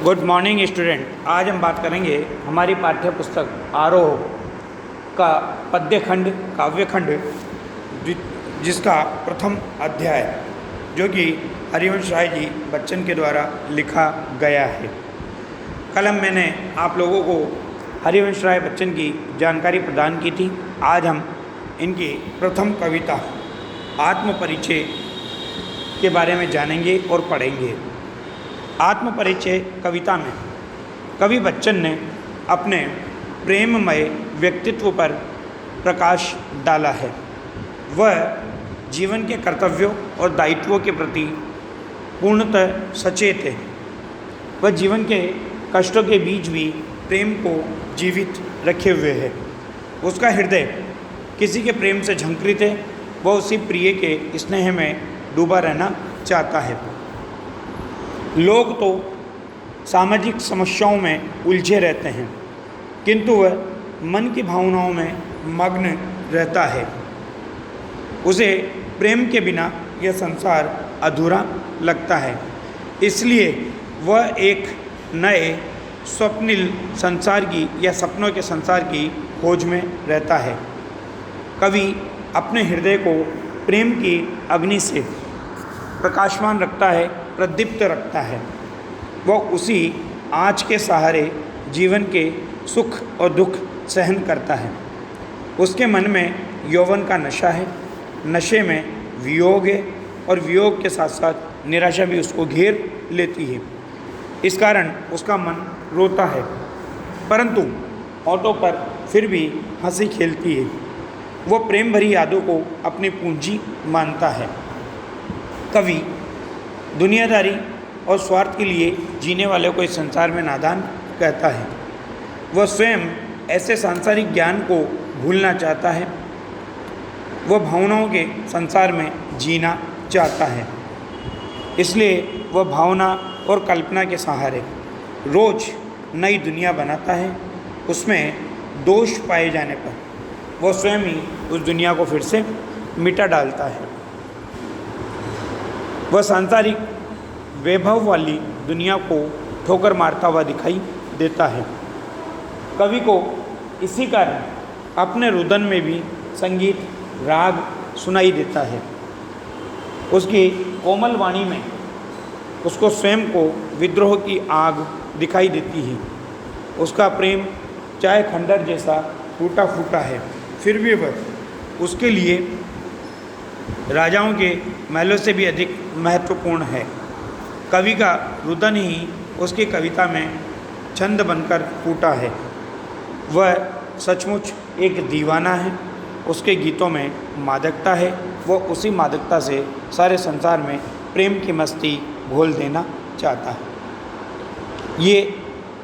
Good morning student. आज हम बात करेंगे हमारी पाठ्य पुस्तक आरोह का पद्य खंड काव्य खंड जिसका प्रथम अध्याय जो कि हरिवंश राय जी बच्चन के द्वारा लिखा गया है। कल मैंने आप लोगों को हरिवंश राय बच्चन की जानकारी प्रदान की थी। आज हम इनकी प्रथम कविता आत्मपरिचय के बारे में जानेंगे और पढ़ेंगे। आत्मपरिचय कविता में कवि बच्चन ने अपने प्रेममय व्यक्तित्व पर प्रकाश डाला है। वह जीवन के कर्तव्यों और दायित्वों के प्रति पूर्णतः सचेत है। वह जीवन के कष्टों के बीच भी प्रेम को जीवित रखे हुए है। उसका हृदय किसी के प्रेम से झंकृत है। वह उसी प्रिय के स्नेह में डूबा रहना चाहता है। लोग तो सामाजिक समस्याओं में उलझे रहते हैं, किंतु वह मन की भावनाओं में मग्न रहता है। उसे प्रेम के बिना यह संसार अधूरा लगता है। इसलिए वह एक नए स्वप्निल संसार की या सपनों के संसार की खोज में रहता है। कवि अपने हृदय को प्रेम की अग्नि से प्रकाशमान रखता है, प्रदीप्त रखता है। वह उसी आँच के सहारे जीवन के सुख और दुख सहन करता है। उसके मन में यौवन का नशा है, नशे में वियोग है और वियोग के साथ साथ निराशा भी उसको घेर लेती है। इस कारण उसका मन रोता है, परंतु होठों पर फिर भी हंसी खेलती है। वो प्रेम भरी यादों को अपनी पूंजी मानता है। कवि दुनियादारी और स्वार्थ के लिए जीने वाले को इस संसार में नादान कहता है। वह स्वयं ऐसे सांसारिक ज्ञान को भूलना चाहता है। वह भावनाओं के संसार में जीना चाहता है। इसलिए वह भावना और कल्पना के सहारे रोज नई दुनिया बनाता है। उसमें दोष पाए जाने पर वह स्वयं ही उस दुनिया को फिर से मिटा डालता है। वह सांसारिक वैभव वाली दुनिया को ठोकर मारता हुआ दिखाई देता है। कवि को इसी कारण अपने रुदन में भी संगीत राग सुनाई देता है। उसकी कोमल वाणी में उसको स्वयं को विद्रोह की आग दिखाई देती है। उसका प्रेम चाहे खंडर जैसा टूटा फूटा है, फिर भी वह उसके लिए राजाओं के महलों से भी अधिक महत्वपूर्ण है। कवि का रुदन ही उसकी कविता में छंद बनकर फूटा है। वह सचमुच एक दीवाना है। उसके गीतों में मादकता है। वह उसी मादकता से सारे संसार में प्रेम की मस्ती घोल देना चाहता है। ये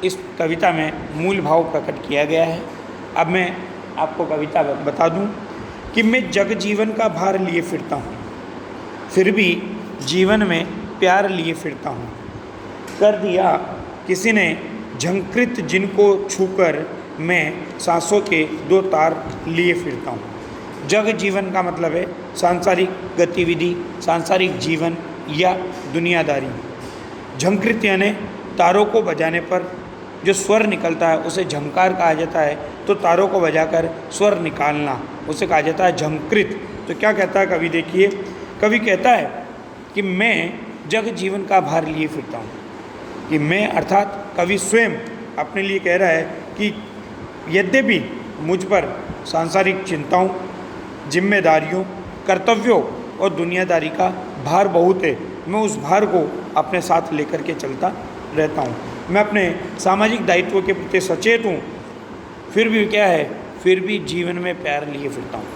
इस कविता में मूल भाव प्रकट किया गया है। अब मैं आपको कविता बता दूं कि मैं जग जीवन का भार लिए फिरता हूँ, फिर भी जीवन में प्यार लिए फिरता हूँ। कर दिया किसी ने झंकृत जिनको छूकर मैं सांसों के दो तार लिए फिरता हूँ। जग जीवन का मतलब है सांसारिक गतिविधि, सांसारिक जीवन या दुनियादारी। झंकृत यानी तारों को बजाने पर जो स्वर निकलता है उसे झंकार कहा जाता है। तो तारों को बजाकर स्वर निकालना उसे कहा जाता है झंकृत। तो क्या कहता है कवि, देखिए कवि कहता है कि मैं जग जीवन का भार लिए फिरता हूँ। कि मैं अर्थात कवि स्वयं अपने लिए कह रहा है कि यद्यपि मुझ पर सांसारिक चिंताओं, जिम्मेदारियों, कर्तव्यों और दुनियादारी का भार बहुत है, मैं उस भार को अपने साथ लेकर के चलता रहता हूँ। मैं अपने सामाजिक दायित्वों के प्रति सचेत हूँ, फिर भी क्या है, फिर भी जीवन में प्यार लिए फिरता हूँ।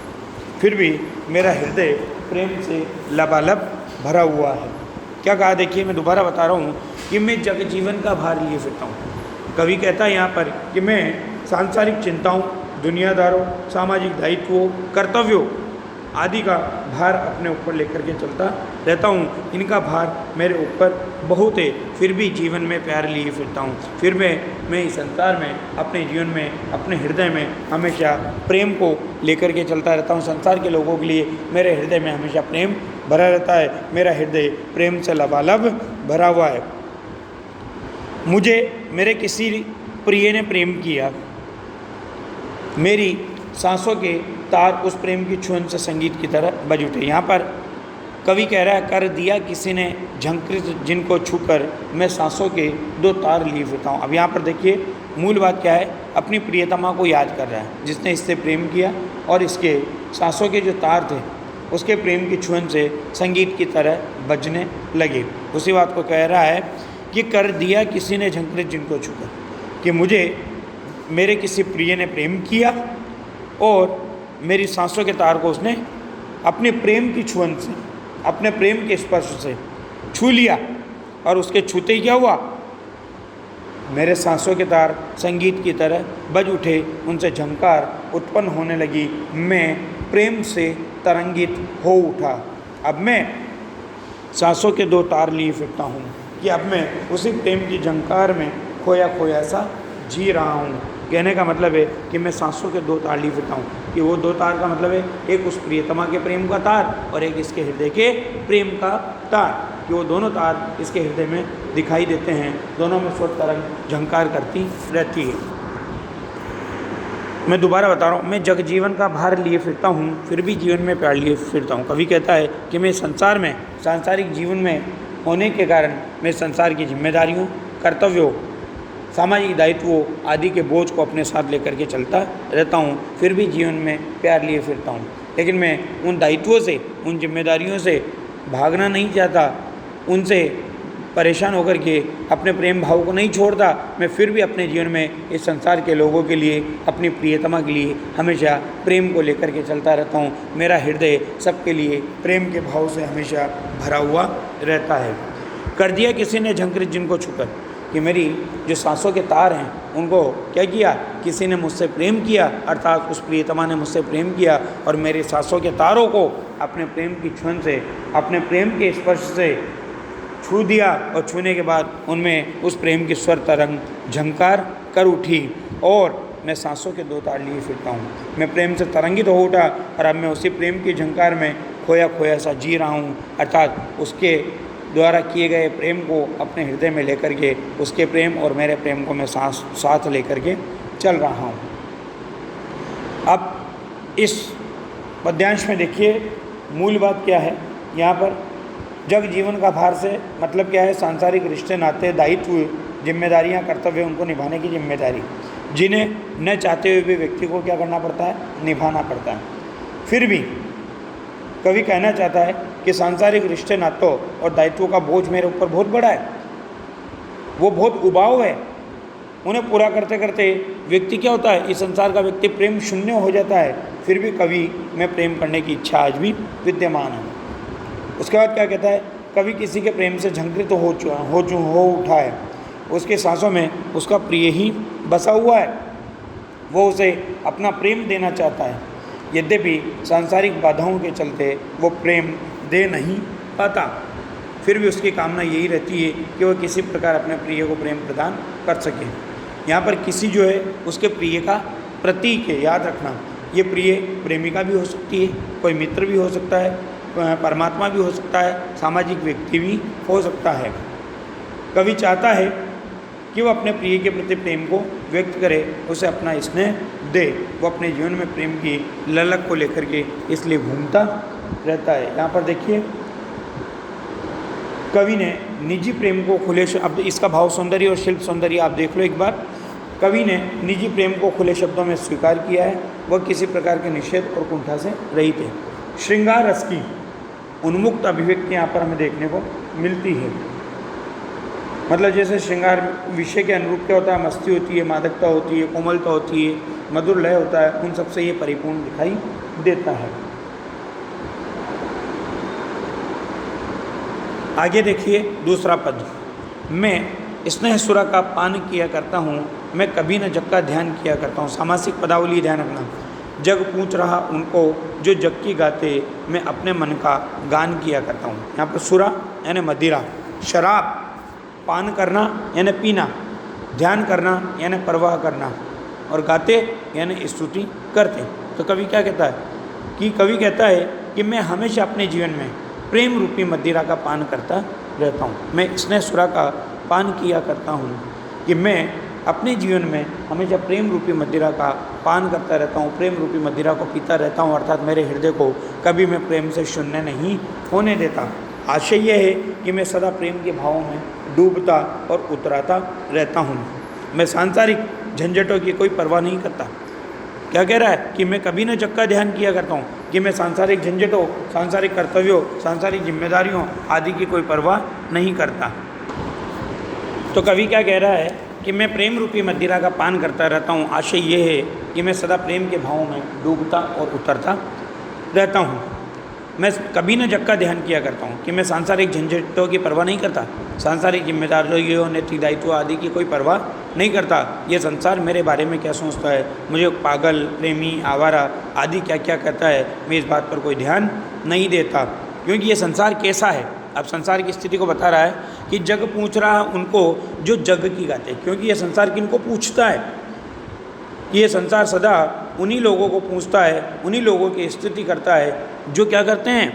फिर भी मेरा हृदय प्रेम से लबालब भरा हुआ है। क्या कहा, देखिए मैं दोबारा बता रहा हूँ कि मैं जग जीवन का भार लिए फिरता हूँ। कवि कहता है यहाँ पर कि मैं सांसारिक चिंताओं, दुनियादारों, सामाजिक दायित्वों, कर्तव्यों आदि का भार अपने ऊपर लेकर के चलता रहता हूँ। इनका भार मेरे ऊपर बहुत है, फिर भी जीवन में प्यार लिए फिरता हूँ। फिर मैं इस संसार में, अपने जीवन में, अपने हृदय में हमेशा प्रेम को लेकर के चलता रहता हूँ। संसार के लोगों के लिए मेरे हृदय में हमेशा प्रेम भरा रहता है। मेरा हृदय प्रेम से लबालब भरा हुआ है। मुझे मेरे किसी प्रिय ने प्रेम किया, मेरी सांसों के तार उस प्रेम की छुअन से संगीत की तरह बज उठे। यहाँ पर कवि कह रहा है, कर दिया किसी ने झंकृत जिनको छूकर मैं सांसों के दो तार लिए फिरता हूँ। अब यहाँ पर देखिए मूल बात क्या है, अपनी प्रियतमा को याद कर रहा है जिसने इससे प्रेम किया और इसके सांसों के जो तार थे उसके प्रेम की छुअन से संगीत की तरह बजने लगे। उसी बात को कह रहा है कि कर दिया किसी ने झंकृत जिनको छूकर, कि मुझे मेरे किसी प्रिय ने प्रेम किया और मेरी सांसों के तार को उसने अपने प्रेम की छुअन से, अपने प्रेम के स्पर्श से छू लिया और उसके छूते ही क्या हुआ, मेरे सांसों के तार संगीत की तरह बज उठे, उनसे झंकार उत्पन्न होने लगी, मैं प्रेम से तरंगित हो उठा। अब मैं सांसों के दो तार लिए फिरता हूँ कि अब मैं उसी प्रेम की झंकार में खोया खोया सा जी रहा हूँ। कहने का मतलब है कि मैं सांसों के दो तार लिए फिरता हूँ, कि वो दो तार का मतलब है एक उस प्रियतमा के प्रेम का तार और एक इसके हृदय के प्रेम का तार, कि वो दोनों तार इसके हृदय में दिखाई देते हैं, दोनों में स्वर तरंग झंकार करती रहती है। मैं दोबारा बता रहा हूँ, मैं जग जीवन का भार लिए फिरता हूँ, फिर भी जीवन में प्यार लिए फिरता हूँ। कवि कहता है कि मैं संसार में, सांसारिक जीवन में होने के कारण मैं संसार की जिम्मेदारियों, कर्तव्यों, सामाजिक दायित्वों आदि के बोझ को अपने साथ लेकर के चलता रहता हूँ, फिर भी जीवन में प्यार लिए फिरता हूँ। लेकिन मैं उन दायित्वों से, उन जिम्मेदारियों से भागना नहीं चाहता, उनसे परेशान होकर के अपने प्रेम भाव को नहीं छोड़ता। मैं फिर भी अपने जीवन में इस संसार के लोगों के लिए, अपनी प्रियतमा के लिए हमेशा प्रेम को लेकर के चलता रहता हूँ। मेरा हृदय सबके लिए प्रेम के भाव से हमेशा भरा हुआ रहता है। कर दिया किसी ने झंकृत जिनको छूकर, कि मेरी जो सांसों के तार हैं उनको क्या किया, किसी ने मुझसे प्रेम किया, अर्थात उस प्रियतमा ने मुझसे प्रेम किया और मेरे सांसों के तारों को अपने प्रेम की छुअन से, अपने प्रेम के स्पर्श से छू दिया और छूने के बाद उनमें उस प्रेम की स्वर तरंग झंकार कर उठी और मैं सांसों के दो तार लिए फिरता हूँ। मैं प्रेम से तरंगित हो उठा और अब मैं उसी प्रेम की झंकार में खोया खोया सा जी रहा हूँ, अर्थात उसके द्वारा किए गए प्रेम को अपने हृदय में लेकर के, उसके प्रेम और मेरे प्रेम को मैं साथ लेकर के चल रहा हूँ। अब इस पद्यांश में देखिए मूल बात क्या है। यहाँ पर जग जीवन का भार से मतलब क्या है, सांसारिक रिश्ते, नाते, दायित्व, जिम्मेदारियाँ, कर्तव्य, उनको निभाने की जिम्मेदारी, जिन्हें न चाहते हुए भी व्यक्ति को क्या करना पड़ता है, निभाना पड़ता है। फिर भी कवि कहना चाहता है कि सांसारिक रिश्ते, नातों और दायित्वों का बोझ मेरे ऊपर बहुत बड़ा है, वो बहुत उबाऊ है। उन्हें पूरा करते करते व्यक्ति क्या होता है, इस संसार का व्यक्ति प्रेम शून्य हो जाता है। फिर भी कवि में प्रेम करने की इच्छा आज भी विद्यमान है। उसके बाद क्या कहता है, कवि किसी के प्रेम से झंकृत हो उठा है, उसके सांसों में उसका प्रिय ही बसा हुआ है, वो उसे अपना प्रेम देना चाहता है। यद्यपि सांसारिक बाधाओं के चलते वो प्रेम दे नहीं पाता, फिर भी उसकी कामना यही रहती है कि वह किसी प्रकार अपने प्रिय को प्रेम प्रदान कर सके। यहाँ पर किसी जो है उसके प्रिय का प्रतीक है, याद रखना। ये प्रिय प्रेमिका भी हो सकती है, कोई मित्र भी हो सकता है, परमात्मा भी हो सकता है, सामाजिक व्यक्ति भी हो सकता है। कवि चाहता है कि वो अपने प्रिय के प्रति प्रेम को व्यक्त करे, उसे अपना स्नेह दे। वो अपने जीवन में प्रेम की ललक को लेकर के इसलिए घूमता रहता है। यहाँ पर देखिए कवि ने निजी प्रेम को खुले, अब इसका भाव सौंदर्य और शिल्प सौंदर्य आप देख लो एक बार। कवि ने निजी प्रेम को खुले शब्दों में स्वीकार किया है, वह किसी प्रकार के निषेध और कुंठा से रहित है। श्रृंगार रस की उन्मुक्त अभिव्यक्ति यहाँ पर हमें देखने को मिलती है। मतलब जैसे श्रृंगार विषय के अनुरूप क्या होता है, मस्ती होती है, मादकता होती है, कोमलता होती है, मधुर लय होता है, उन सबसे ये परिपूर्ण दिखाई देता है। आगे देखिए दूसरा पद, मैं स्नेह सुरा का पान किया करता हूँ, मैं कभी न जग का ध्यान किया करता हूँ। सामासिक पदावली ध्यान रखना। जग पूछ रहा उनको जो जग की गाते, मैं अपने मन का गान किया करता हूँ। यहाँ पर सुरा यानी मदिरा, शराब, पान करना यानी पीना, ध्यान करना यानी परवाह करना, और गाते यानी स्तुति करते। तो कवि क्या कहता है कि कवि कहता है कि मैं हमेशा अपने जीवन में प्रेम रूपी मदिरा का पान करता रहता हूँ, मैं स्नेह सुरा का पान किया करता हूँ। कि मैं अपने जीवन में हमेशा प्रेम रूपी मदिरा का पान करता रहता हूँ, प्रेम रूपी मदिरा को पीता रहता हूँ, अर्थात मेरे हृदय को कभी मैं प्रेम से शून्य नहीं होने देता। आशय यह है कि मैं सदा प्रेम के भावों में डूबता और उतराता रहता हूँ। मैं सांसारिक झंझटों की कोई परवाह नहीं करता। क्या कह रहा है कि मैं कभी न जग का ध्यान किया करता हूँ कि मैं सांसारिक झंझटों, सांसारिक कर्तव्यों, सांसारिक जिम्मेदारियों आदि की कोई परवाह नहीं करता। तो कवि क्या कह रहा है कि मैं प्रेम रूपी मदिरा का पान करता रहता हूँ। आशय ये है कि मैं सदा प्रेम के भावों में डूबता और उतरता रहता हूँ। मैं कभी न जग का ध्यान किया करता हूँ कि मैं सांसारिक झंझटों की परवाह नहीं करता, सांसारिक जिम्मेदारियों, नैतिक दायित्व आदि की कोई परवाह नहीं करता। ये संसार मेरे बारे में क्या सोचता है, मुझे पागल, प्रेमी, आवारा आदि क्या क्या कहता है, मैं इस बात पर कोई ध्यान नहीं देता। क्योंकि ये संसार कैसा है, अब संसार की स्थिति को बता रहा है कि जग पूछ रहा उनको जो जग की गाते, क्योंकि ये संसार किनको पूछता है, ये संसार सदा उन्हीं लोगों को पूछता है, उन्हीं लोगों की स्तुति करता है जो क्या करते हैं,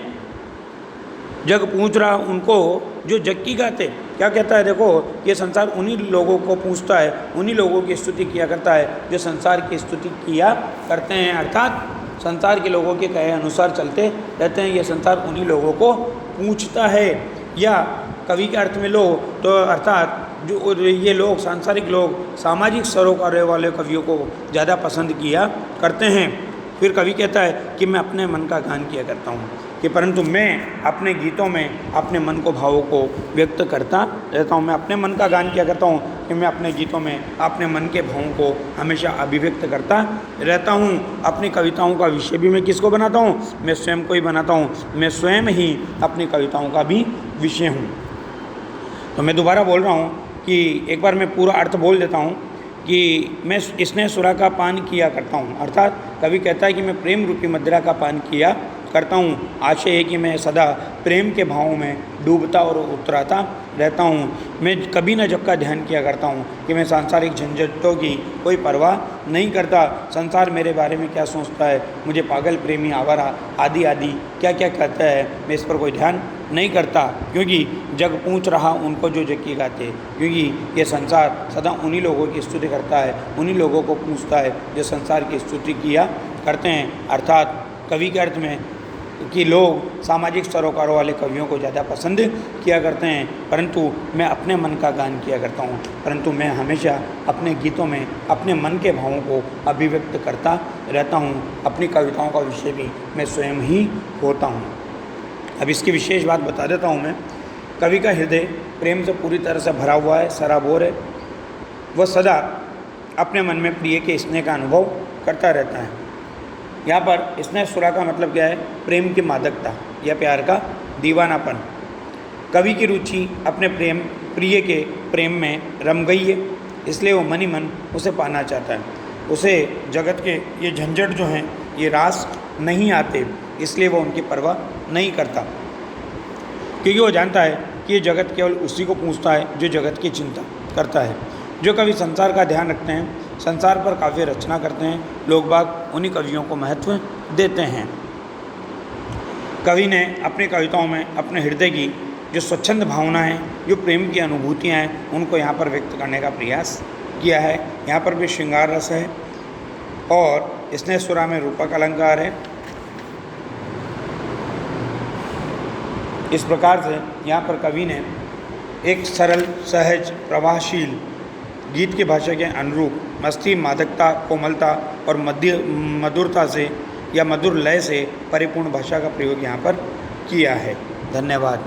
जग पूछ रहा उनको जो जग की गाते। क्या कहता है, देखो ये संसार उन्हीं लोगों को पूछता है, उन्हीं लोगों की स्तुति किया करता है जो संसार की स्तुति किया करते हैं, अर्थात संसार के लोगों के कहे अनुसार चलते रहते हैं। ये संसार उन्हीं लोगों को पूछता है, या कवि के अर्थ में लो तो अर्थात जो ये लोग, सांसारिक लोग, सामाजिक सरोकारों वाले कवियों को ज़्यादा पसंद किया करते हैं। फिर कवि कहता है कि मैं अपने मन का गान किया करता हूँ, कि परंतु मैं अपने गीतों में अपने मन को, भावों को व्यक्त करता रहता हूँ। मैं अपने मन का गान किया करता हूँ कि मैं अपने गीतों में अपने मन के भावों को हमेशा अभिव्यक्त करता रहता हूँ। अपनी कविताओं का विषय भी मैं किसको बनाता हूँ, मैं स्वयं को ही बनाता हूँ। मैं स्वयं ही अपनी कविताओं का भी विषय हूँ। तो मैं दोबारा बोल रहा हूँ कि एक बार मैं पूरा अर्थ बोल देता हूँ कि मैं स्नेह सुरा का पान किया करता हूँ, अर्थात कवि कहता है कि मैं प्रेम रूपी मदिरा का पान किया करता हूँ। आशय है कि मैं सदा प्रेम के भावों में डूबता और उतराता रहता हूँ। मैं कभी न जग का ध्यान किया करता हूँ कि मैं सांसारिक झंझटों की कोई परवाह नहीं करता। संसार मेरे बारे में क्या सोचता है, मुझे पागल, प्रेमी, आवारा आदि आदि क्या क्या कहता है, मैं इस पर कोई ध्यान नहीं करता। क्योंकि जग पूछ रहा उनको जो जग की गाते, क्योंकि ये संसार सदा उन्हीं लोगों की स्तुति करता है, उन्हीं लोगों को पूछता है जो संसार की स्तुति किया करते हैं। अर्थात कवि के अर्थ में कि लोग सामाजिक सरोकारों वाले कवियों को ज़्यादा पसंद किया करते हैं, परंतु मैं अपने मन का गान किया करता हूँ। परंतु मैं हमेशा अपने गीतों में अपने मन के भावों को अभिव्यक्त करता रहता हूँ। अपनी कविताओं का विषय भी मैं स्वयं ही होता हूँ। अब इसकी विशेष बात बता देता हूँ मैं। कवि का हृदय प्रेम से पूरी तरह से भरा हुआ है, सराबोर है। वह सदा अपने मन में प्रिय के स्नेह का अनुभव करता रहता है। यहाँ पर स्नेह सुरा का मतलब क्या है, प्रेम की मादकता या प्यार का दीवानापन। कवि की रुचि अपने प्रिय के प्रेम में रम गई है, इसलिए वो मन ही मन उसे पाना चाहता है। उसे जगत के ये झंझट जो हैं ये रास नहीं आते, इसलिए वो उनकी परवाह नहीं करता, क्योंकि वो जानता है कि ये जगत केवल उसी को पूछता है जो जगत की चिंता करता है। जो कवि संसार का ध्यान रखते हैं, संसार पर काव्य रचना करते हैं, लोग बाग उन्हीं कवियों को महत्व देते हैं। कवि ने अपनी कविताओं में अपने हृदय की जो स्वच्छंद भावनाएं, जो प्रेम की अनुभूतियां हैं, उनको यहाँ पर व्यक्त करने का प्रयास किया है। यहाँ पर भी श्रृंगार रस है और स्नेह सुरा में रूपक अलंकार है। इस प्रकार से यहाँ पर कवि ने एक सरल, सहज, प्रवाहशील गीत की भाषा के अनुरूप मस्ती, मादकता, कोमलता और मधुरता से या मधुर लय से परिपूर्ण भाषा का प्रयोग यहाँ पर किया है। धन्यवाद।